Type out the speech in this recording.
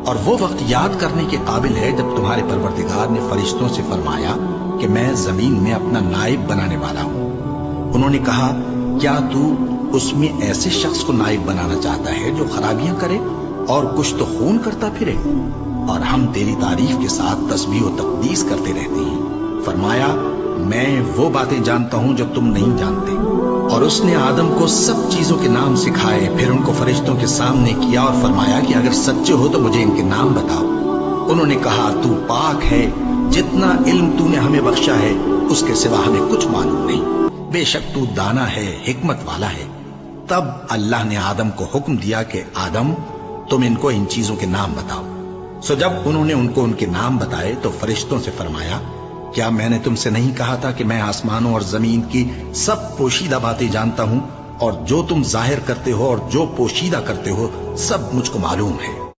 اور وہ وقت یاد کرنے کے قابل ہے جب تمہارے پروردگار نے فرشتوں سے فرمایا کہ میں زمین میں اپنا نائب بنانے والا ہوں۔ انہوں نے کہا کیا تو اس میں ایسے شخص کو نائب بنانا چاہتا ہے جو خرابیاں کرے اور کچھ تو خون کرتا پھرے؟ اور ہم تیری تعریف کے ساتھ تسبیح و تقدیس کرتے رہتے ہیں۔ فرمایا میں وہ باتیں جانتا ہوں جو تم نہیں جانتے۔ اور اس نے آدم کو سب چیزوں کے نام سکھائے، پھر ان کو فرشتوں کے سامنے کیا اور فرمایا کہ اگر سچے ہو تو مجھے ان کے نام بتاؤ۔ انہوں نے کہا تو پاک ہے، جتنا علم تو نے ہمیں بخشا ہے اس کے سوا ہمیں کچھ معلوم نہیں، بے شک تو دانا ہے، حکمت والا ہے۔ تب اللہ نے آدم کو حکم دیا کہ آدم تم ان کو ان چیزوں کے نام بتاؤ۔ سو جب انہوں نے ان کو ان کے نام بتائے تو فرشتوں سے فرمایا کیا میں نے تم سے نہیں کہا تھا کہ میں آسمانوں اور زمین کی سب پوشیدہ باتیں جانتا ہوں، اور جو تم ظاہر کرتے ہو اور جو پوشیدہ کرتے ہو سب مجھ کو معلوم ہے۔